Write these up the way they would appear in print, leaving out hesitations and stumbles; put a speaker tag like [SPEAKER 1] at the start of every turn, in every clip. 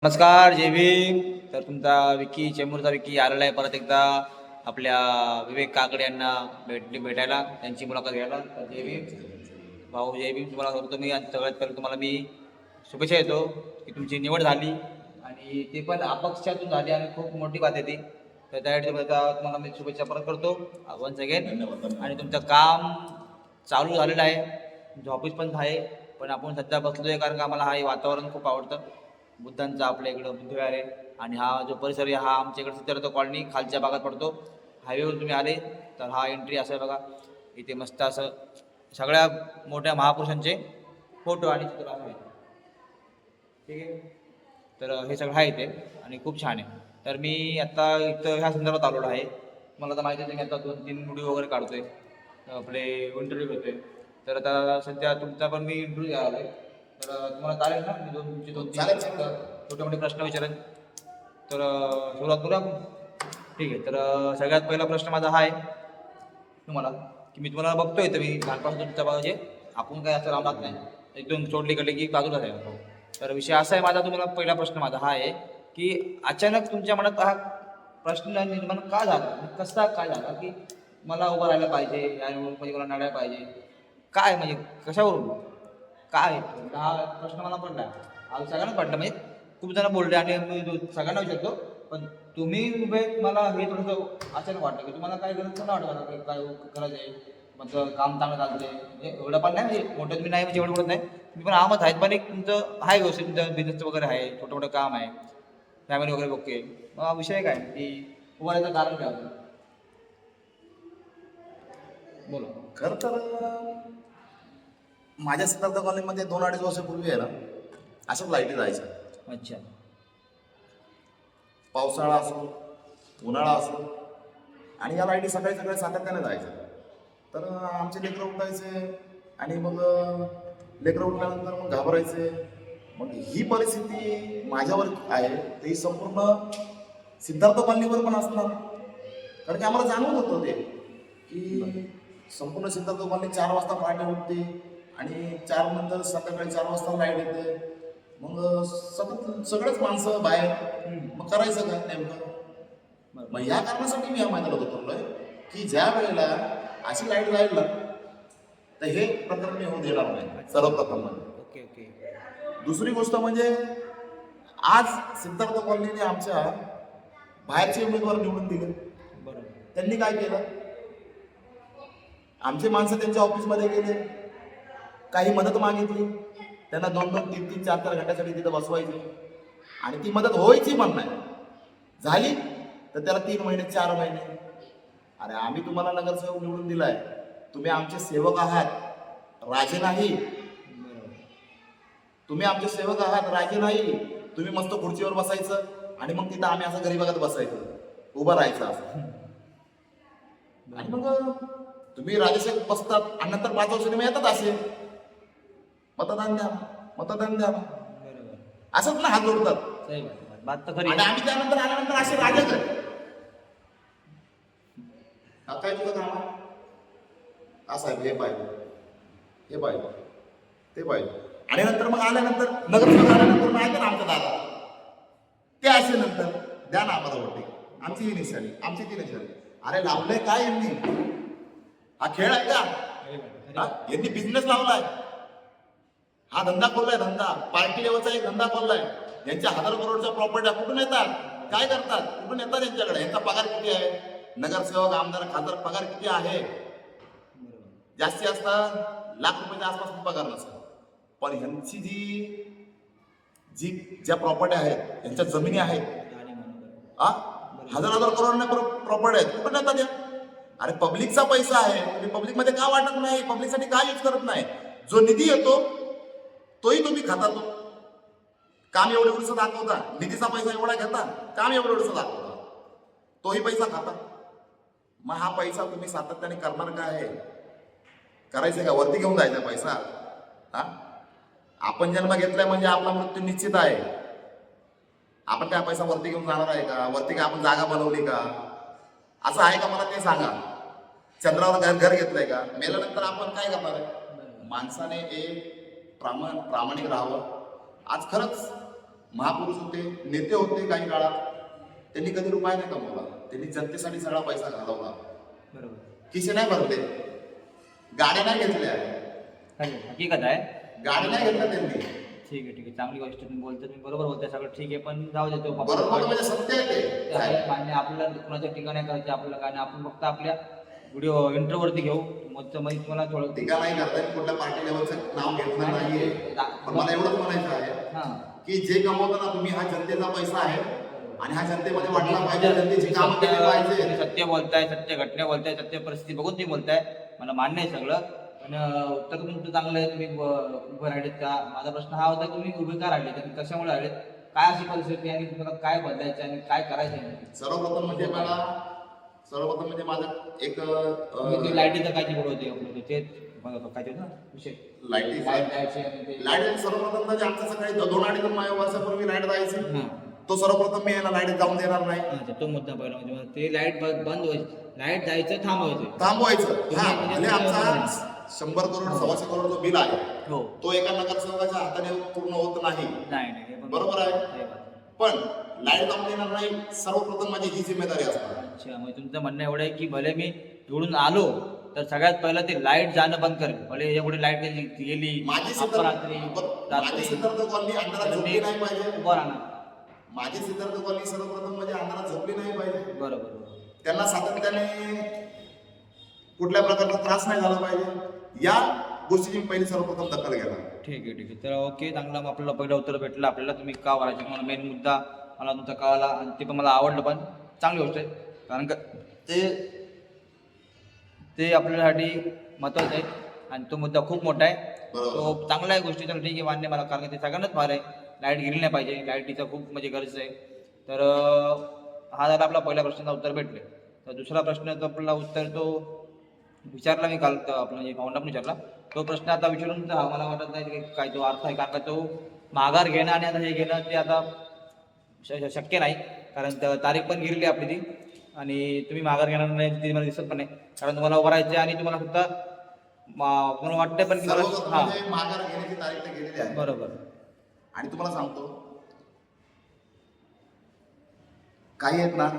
[SPEAKER 1] नमस्कार जय भीम. तर तुमचा विकी चेंबूरचा विकी आलेला आहे परत एकदा आपल्या विवेक काकडे यांना भेटायला त्यांची मुलाखत घ्यायला. तर जय भीम भाऊ, जय भीम तुम्हाला करतो मी. आणि सगळ्यात पहिले तुम्हाला मी शुभेच्छा देतो की तुमची निवड झाली आणि ते पण अपक्षातून झाली आणि खूप मोठी बात आहे ती. तर त्यासाठी तुम्हाला मी शुभेच्छा परत करतो वन्स अगेन. आणि तुमचं काम चालू झालेलं आहे, तुमचं ऑफिस पण आहे, पण आपण सध्या बसलो आहे कारण का आम्हाला हा वातावरण खूप आवडतं बुद्धांचा आपल्या इकडं बुद्धविहार आहे. आणि हा जो परिसर आहे हा आमच्या इकडे सिद्धार्थ कॉलनी खालच्या भागात पडतो. हायवेवरून तुम्ही आले तर हा एंट्री असं बघा, इथे मस्त असं सगळ्या मोठ्या महापुरुषांचे फोटो आणि चित्र आहे. ठीक आहे, तर हे सगळं आहे इथे आणि खूप छान आहे. तर मी आत्ता इथं ह्या संदर्भात आलेलो आहे. मला तर माहिती आहे मी आता 2-3 व्हिडिओ वगैरे काढतोय, आपले इंटरव्ह्यू घेतोय. तर आता सध्या तुमचा पण मी इंटरव्ह्यू घ्यायला आलो आहे. तर तुम्हाला चालेल ना, मी तुमचे 2-3 छोटे मोठे प्रश्न विचारेन. तर सुरुवात करूया आपण. ठीक आहे, तर सगळ्यात पहिला प्रश्न माझा हा आहे तुम्हाला की मी तुम्हाला बघतोय तर मी लहानपासून तुमच्या म्हणजे आपण काय असं राहणार नाही, एकदम सोडली कडे की बाजूला आहे. तर विषय असा आहे माझा, तुम्हाला पहिला प्रश्न माझा हा आहे की अचानक तुमच्या मनात हा प्रश्न निर्माण का झाला, कसा काय झाला की मला उभं राहायला पाहिजे आणि म्हणजे मला नडायला पाहिजे, काय म्हणजे कशावरून काय. हा प्रश्न मला पडला, हा सगळ्यांना पडला, म्हणजे खूप जण बोलले आणि मी सगळ्यांना विचारतो. पण तुम्ही उभे मला हे थोडंसं अचानक वाटतं की तुम्हाला काय गरज नाही वाटत की काय गरज आहे, म्हणजे काम चांगलं चालतंय, म्हणजे एवढं पण नाही, म्हणजे मोठं तुम्ही नाही म्हणजे एवढं बोलत नाही, तुम्ही पण आमच आहेत, पण एक तुमचं आहे व्यवस्थित, तुमचं बिझनेस वगैरे आहे, छोटं मोठं काम आहे, फॅमिली वगैरे ओके. मग हा विषय काय की उभं राहायचं कारण काय होतं, बोला.
[SPEAKER 2] खरं तर माझ्या सिद्धार्थ कॉलेजमध्ये 2-2.5 वर्षापूर्वी आहे ना, असंच लाईटी जायचं.
[SPEAKER 1] अच्छा.
[SPEAKER 2] पावसाळा असो, उन्हाळा असो, आणि या लाईटी सकाळी सकाळी सातत्याने जायच्या. तर आमचे लेकरं उठायचे आणि मग लेकरं उठल्यानंतर मग घाबरायचे. मग ही परिस्थिती माझ्यावर आहे, ते संपूर्ण सिद्धार्थ कॉलनीवर पण असणार. कारण की आम्हाला जाणवत होतं ते की संपूर्ण सिद्धार्थ कॉलनी 4 वाजता पहाटे उठते आणि 4 नंतर संध्याकाळी 4 वाजता लाईट येते. मग सतत सगळेच माणसं बाहेर, मग करायचं काय नेमकं. मग ह्या कारणासाठी मी या मैदानात उतरलोय की ज्या वेळेला अशी लाईट जाईल ना, तर हे प्रकरण मी होऊ देणार नाही सर्वप्रथम म्हणजे.
[SPEAKER 1] Okay okay.
[SPEAKER 2] दुसरी गोष्ट म्हणजे आज सिद्धार्थ कॉलनीने आमच्या बाहेरचे उमेदवार निवडून दिले.
[SPEAKER 1] बरोबर.
[SPEAKER 2] त्यांनी काय केलं, आमचे माणसं त्यांच्या ऑफिसमध्ये गेले, काही मदत मागितली, त्यांना 2-2, 3-3, 4-4 घंट्यासाठी तिथं बसवायचे आणि ती मदत व्हायची पण नाही. झाली तर त्याला 3 महिने 4 महिने. अरे आम्ही तुम्हाला नगरसेवक निवडून दिलाय, तुम्ही आमचे सेवक आहात, राजे नाही. तुम्ही आमचे सेवक आहात, राजे नाही. तुम्ही मस्त खुर्चीवर बसायचं आणि मग तिथं आम्ही असं गरीबागत बसायचं, उभं राहायचं असं. आणि मग तुम्ही राजेसाहेब बसतात आणि नंतर 5 वर्षांनी मग येतात असे, मतदान द्या, मतदान द्या,
[SPEAKER 1] बरोबर.
[SPEAKER 2] असंच ना हात जोडतात.
[SPEAKER 1] सही बात तर खरी
[SPEAKER 2] आणि
[SPEAKER 1] आहे.
[SPEAKER 2] आम्ही त्यानंतर आल्यानंतर असे राजेच आहेत. आता काय तुझं काम आहे? असं आहे, हे पाहिजे, हे पाहिजे, ते पाहिजे. आणि नंतर मग आल्यानंतर नगरसेवक आल्यानंतर मग ऐका ना आमच्या दादा ते असे नंतर द्या ना आम्हाला वोटिंग, आमची ही निशाणी, आमची ती निशाणी. अरे लावलंय काय यांनी? हा खेळ आहे का? हा? यांनी बिझनेस लावलाय, हा धंदा खोललाय, धंदा पार्टी लेवलचा एक धंदा खोललाय. यांच्या 1000 करोडच्या प्रॉपर्ट्या कुठून येतात, काय करतात, कुठून येतात यांच्याकडे? यांचा पगार किती आहे? नगरसेवक, आमदार, खासदार पगार किती आहे? जास्ती असतात लाख रुपयाच्या आसपास पगार नसतात. पण ह्यांची जी ज्या प्रॉपर्ट्या आहेत, यांच्या जमिनी आहेत, 1000 करोड प्रॉपर्टी आहेत, कुठून येतात या? अरे पब्लिकचा पैसा आहे, तुम्ही पब्लिकमध्ये का वाटत नाही, पब्लिकसाठी का यूज करत नाही? जो निधी येतो तोही तुम्ही खाता. तो काम एवढं दाखवता, निधीचा पैसा एवढा घेता, काम एवढं दाखवता, तोही पैसा खाता. मग हा पैसा तुम्ही सातत्याने करणार काय आहे? करायचं का वरती घेऊन जायचा पैसा? हा, आपण जन्म घेतलाय म्हणजे आपला मृत्यू निश्चित आहे. आपण काय पैसा वरती घेऊन जाणार आहे का? वरती काय आपण जागा बनवली का? असं आहे का, मला ते सांगा. चंद्रावर घर घेतलंय का? मेल्यानंतर आपण काय करणार आहे? माणसाने एक प्रामाणिक राहावं. आज खरंच महापुरुष होते, नेते होते काही काळात, त्यांनी कधी रुपया नाही कमवला, त्यांनी जनतेसाठी सगळा पैसा घालवला,
[SPEAKER 1] बरोबर.
[SPEAKER 2] खिसे नाही भरले, गाड्या नाही घेतल्या,
[SPEAKER 1] हकीकत आहे.
[SPEAKER 2] गाड्या नाही घेतल्या त्यांनी.
[SPEAKER 1] ठीक आहे, ठीक आहे, चांगली गोष्ट तुम्ही बोलता, तुम्ही बरोबर बोलताय सगळं ठीक आहे, पण जाऊ देतो
[SPEAKER 2] बरोबर म्हणजे सत्य आहे ते.
[SPEAKER 1] मान्य. आपल्याला कुणाच्या टीका नाही करायची आपलं काय नाही, आपण फक्त आपल्या व्हिडिओ इंटरवरती घेऊ. मग तुम्हाला थोडं
[SPEAKER 2] टीका नाही करता, कुठल्या पार्टी लेवलचं नाव घेतलं नाहीये, पण मला एवढंच म्हणायचं आहे
[SPEAKER 1] हां
[SPEAKER 2] की जे कमवताना तुम्ही हा जनतेचा पैसा आहे आणि हा जनतेमध्ये वाटला पाहिजे, जनतेची कामं केली पाहिजे.
[SPEAKER 1] तुम्ही सत्य बोलताय, सत्य घटना बोलताय, सत्य परिस्थिती बघून तुम्ही बोलताय, मला मान्य आहे सगळं. पण उत्तर तुमचं चांगलं आहे, तुम्ही उभं राहिलेत का. माझा प्रश्न हा होता, तुम्ही उभे का राहिलेत आणि कशामुळे राहिलेत, काय अशी परिस्थिती आणि तुम्हाला काय बदलायचं आणि काय करायचं आहे.
[SPEAKER 2] सर्वप्रथम म्हणजे माझा एक
[SPEAKER 1] लाईटीचं काय बोलत होते आपलं ते काय ते ना विषय
[SPEAKER 2] लाईटी
[SPEAKER 1] लाईट जायची आणि ते
[SPEAKER 2] लाईट सर्वप्रथम म्हणजे आमचं सकाळी 2-2.5 वर्षापूर्वी लाईट जायची,
[SPEAKER 1] हां.
[SPEAKER 2] तो सर्वप्रथम मी याला लाईट जाऊन देणार नाही,
[SPEAKER 1] अच्छा, तो मुद्दा पहिला म्हणजे ते लाईट बंद व्हायची, लाईट जायचं थांबवायचं.
[SPEAKER 2] थांबवायचं. हा
[SPEAKER 1] म्हणजे
[SPEAKER 2] म्हणजे आमचा 100 करोड 125 करोड जो बिल आहे
[SPEAKER 1] हो.
[SPEAKER 2] तो एका नगरसेवकाच्या हाताने पूर्ण होत नाही,
[SPEAKER 1] नाही नाही हे पण
[SPEAKER 2] बरोबर आहे.
[SPEAKER 1] हे पण.
[SPEAKER 2] पण लाईट जाऊन देणार नाही, सर्वप्रथम माझी ही जिम्मेदारी असणार.
[SPEAKER 1] अच्छा, मग तुमचं म्हणणं एवढं आहे की भले मी निवडून आलो तर सगळ्यात पहिलं ते लाईट जाणं बंद करेल. भले एवढी लाईट गेली
[SPEAKER 2] माझी
[SPEAKER 1] अपरात्री
[SPEAKER 2] सिद्धार्थ कॉलनी अंधारात झोपली नाही पाहिजे.
[SPEAKER 1] उभं राहणार.
[SPEAKER 2] माझी सिद्धार्थ कॉलनी सर्वप्रथम म्हणजे अंधारात झोपली नाही पाहिजे.
[SPEAKER 1] बरोबर.
[SPEAKER 2] त्यांना सातत्याने कुठल्या प्रकारचा त्रास नाही झाला पाहिजे, या गोष्टीची मी पहिली सर्वप्रथम दखल घेणार.
[SPEAKER 1] ठीक आहे, ठीक आहे. तर ओके, चांगलं. मग आपल्याला पहिलं उत्तर भेटलं आपल्याला, तुम्ही का वरायचे मला मेन मुद्दा मला तुमचा कळाला आणि ते पण मला आवडलं, पण चांगली गोष्ट आहे. कारण का ते आपल्यासाठी महत्त्वाचं आहे आणि तो मुद्दा खूप मोठा आहे, तो चांगला आहे गोष्टी. तर ठीक आहे, मान्य मला, कारण ते सगळ्यांनाच फार आहे, लाईट गेली नाही पाहिजे, लाईटीचं खूप म्हणजे गरज आहे. तर हा झाला आपला पहिल्या प्रश्नाचं उत्तर भेटले. तर दुसरा प्रश्नाचा आपला उत्तर तो विचारला मी काल, आपला म्हणजे भावंडा पण विचारला तो प्रश्न आता विचारून मला वाटत नाही की काय तो अर्थ आहे, कारण का तो माघार घेणं आणि आता हे घेणं ते आता शक्य नाही, कारण तारीख पण गेलेली आपली ती, आणि तुम्ही माघार घेणार नाही ती मला दिसत पण नाही, कारण तुम्हाला उभं राहायचं आणि तुम्हाला फक्त तुम्हाला वाटतंय पण की
[SPEAKER 2] सर्वप्रथम म्हणजे माघार घेण्याची तारीख तर गेलेली आहे.
[SPEAKER 1] बरोबर.
[SPEAKER 2] आणि तुम्हाला सांगतो, काही आहेत ना,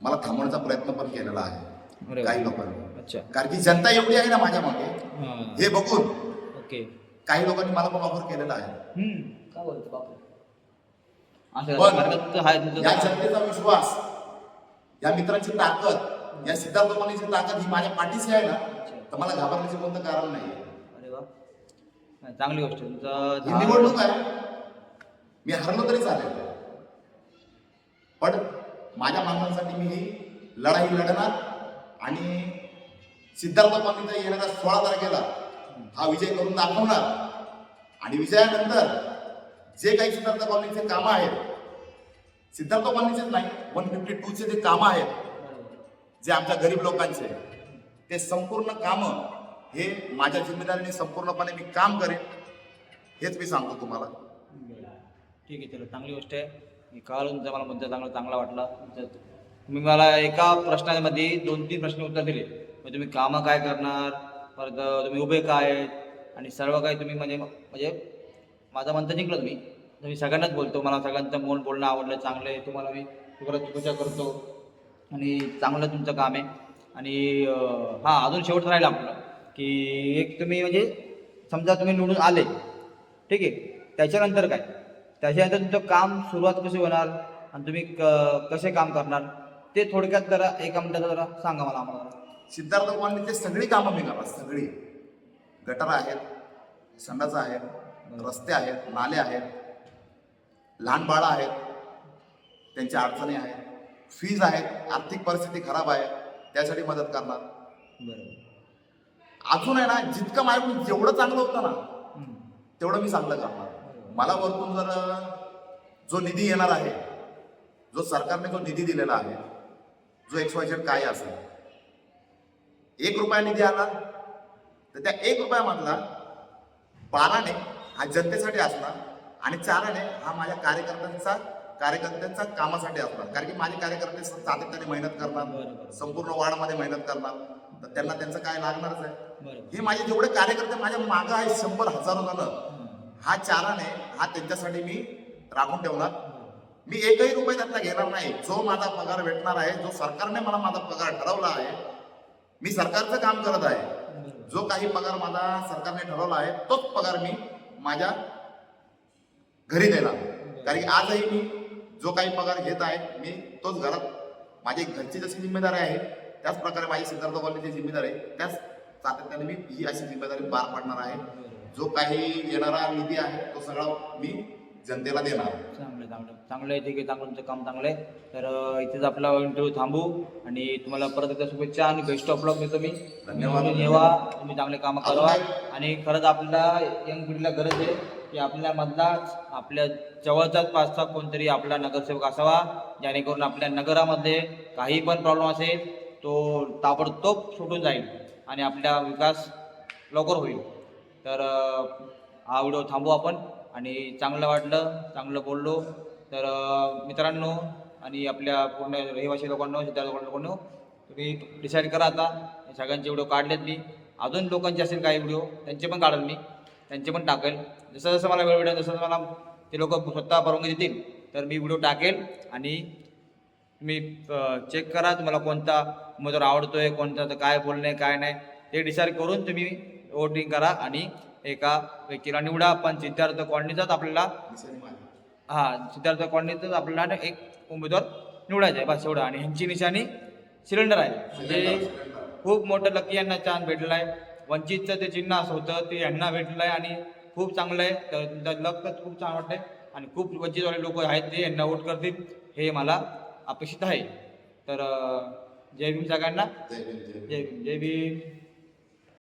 [SPEAKER 2] मला थांबवण्याचा प्रयत्न पण केलेला आहे काही लोकांनी.
[SPEAKER 1] अच्छा.
[SPEAKER 2] कारण की जनता एवढी आहे ना माझ्या मागे, हे बघून
[SPEAKER 1] ओके,
[SPEAKER 2] काही लोकांनी मला पण ऑफर केलेला आहे.
[SPEAKER 1] काय बोलतो बापू.
[SPEAKER 2] पण या जनतेचा विश्वास, या मित्रांची ताकद, या सिद्धार्थ कॉलनीची ताकद ही माझ्या पाठीशी आहे ना, तर मला घाबरण्याचे कोणतं कारण नाही.
[SPEAKER 1] अरे वा, चांगली गोष्ट.
[SPEAKER 2] ही निवडणूक आहे, मी हरलो तरी चालेल, पण माझ्या मागण्यांसाठी मी ही लढाई लढणार आणि सिद्धार्थ कॉलनीचा येणाऱ्या 16 तारखेला हा विजय करून दाखवणार. आणि विजयानंतर जे काही सिद्धार्थ कॉलनीचे कामं आहेत, सिद्धार्थ कॉलनीचेच नाही 152चे जे कामं आहेत, जे आमच्या गरीब लोकांचे, ते संपूर्ण कामं हे माझ्या जिम्मेदारीने संपूर्णपणे मी काम करेन, हेच मी सांगतो तुम्हाला.
[SPEAKER 1] ठीक आहे, चलो, चांगली गोष्ट आहे. मी कळालं तुमचा मला मुद्दा चांगला वाटला. तुम्ही मला एका प्रश्नामध्ये 2-3 प्रश्न उत्तर दिले. मग तुम्ही कामं काय करणार, परत तुम्ही उभे काय आहेत आणि सर्व काही तुम्ही म्हणजे माझं म्हणतं जिंकलं तुम्ही सगळ्यांनाच बोलतो, मला सगळ्यांचं मन बोलणं आवडलं, चांगलं आहे. तुम्हाला मी शुभेच्छा करतो आणि चांगलं तुमचं काम आहे. आणि हां, अजून शेवट राहिलं आपलं की एक तुम्ही म्हणजे समजा तुम्ही निवडून आले, ठीक आहे, त्याच्यानंतर काय, त्याच्यानंतर तुमचं काम सुरुवात कशी होणार आणि तुम्ही कसे काम करणार ते थोडक्यात जरा एका मिनिटात जरा सांगा मला आम्हाला.
[SPEAKER 2] सिद्धार्थ कॉलनीचे सगळी कामं मी करणार, सगळी. गटर आहेत, संडास आहेत, रस्ते आहेत, नाले आहेत, लहान बाळं आहेत, त्यांच्या अडचणी आहेत, फीज आहेत, आर्थिक परिस्थिती खराब आहे, त्यासाठी मदत करणार.
[SPEAKER 1] बरोबर.
[SPEAKER 2] अजून आहे ना, जितकं माझ्याकडून जेवढं चांगलं होतं ना तेवढं मी चांगलं करणार. मला वरतून जर जो निधी येणार आहे, जो सरकारने जो निधी दिलेला आहे, जो XYZ काय असेल, 1 रुपया निधी आला तर त्या 1 रुपयामधला 12ने हा जनतेसाठी असणार आणि 4ने हा माझ्या कार्यकर्त्यांचा कामासाठी असणार. कारण की माझे कार्यकर्ते सातत्याने मेहनत करणार, संपूर्ण वार्डमध्ये मेहनत करणार, तर त्यांना त्यांचं काय लागणारच आहे. हे माझे जेवढे कार्यकर्ते माझ्या मागं आहे 100 हजारो जण, हा 4ने हा त्यांच्यासाठी मी राखून ठेवणार. मी एकही रुपये त्यातला घेणार नाही. जो माझा पगार भेटणार आहे, जो सरकारने मला माझा पगार ठरवला आहे, मी सरकारचं काम करत आहे. जो काही पगार माझा सरकारने ठरवला आहे तोच पगार मी माझ्या घरी देणार. कारण की आजही मी जो काही पगार घेत आहे मी तोच घरात, माझी घरची जशी जिम्मेदारी आहे त्याच प्रकारे माझी सिद्धार्थ कॉलनीची जिम्मेदारी आहे, त्याच सातत्याने मी ही अशी जिम्मेदारी पार पाडणार आहे. जो काही येणारा निधी आहे तो सगळा मी जनतेला देणार.
[SPEAKER 1] चांगलं चांगलं चांगलं आहे. ठीक आहे, चांगलं तुमचं काम चांगलं आहे. तर इथेच आपला इंटरव्ह्यू थांबू आणि तुम्हाला परत एकदा शुभेच्छा आणि बेस्ट ऑफ लक देतो मी.
[SPEAKER 2] धन्यवाद.
[SPEAKER 1] तुम्ही येवा, तुम्ही चांगले कामं करा. आणि खरंच आपल्याला यंग पिढीला गरज आहे की आपल्यामधला आपल्या जवळचाच 5-6 कोणतरी आपला नगरसेवक असावा, जेणेकरून आपल्या नगरामध्ये काही पण प्रॉब्लेम असेल तो ताबडतोब सुटून जाईल आणि आपला विकास लवकर होईल. तर हा व्हिडिओ थांबू आपण. आणि चांगलं वाटलं, चांगलं बोललो तर मित्रांनो आणि आपल्या पूर्ण रहिवासी लोकांनो, शेतकरी लोकांनो, तुम्ही डिसाईड करा आता. सगळ्यांचे व्हिडिओ काढलेत मी, अजून लोकांचे असेल काही व्हिडिओ त्यांचे पण काढेल मी, त्यांचे पण टाकेल. जसं जसं मला वेळ मिळेल तसं मला ते लोक स्वतः परवानगी देतील तर मी व्हिडिओ टाकेल. आणि तुम्ही चेक करा तुम्हाला कोणता उमेदवार आवडतोय, कोणता काय बोलणे काय नाही ते डिसाईड करून तुम्ही वोटिंग करा आणि एका व्यक्तीला निवडा. पण सिद्धार्थ कॉलनीचाच आपल्याला, सिद्धार्थ कॉलनीचाच आपल्याला एक उमेदवार निवडायचा आहे बस एवढं. आणि ह्यांची निशाणी सिलेंडर आहे. म्हणजे खूप मोठं लकी यांना चान्स भेटलेला आहे. वंचितचं ते चिन्ह असं होतं ते यांना भेटलं आहे आणि खूप चांगलं आहे. तर तुमचं लक तर खूप छान वाटतंय आणि खूप वंचितवाले लोक आहेत ते यांना वोट करतील हे मला अपेक्षित आहे. तर जय भीम सगळ्यांना.
[SPEAKER 2] जय भीम.
[SPEAKER 1] जय भीम. जय भीम.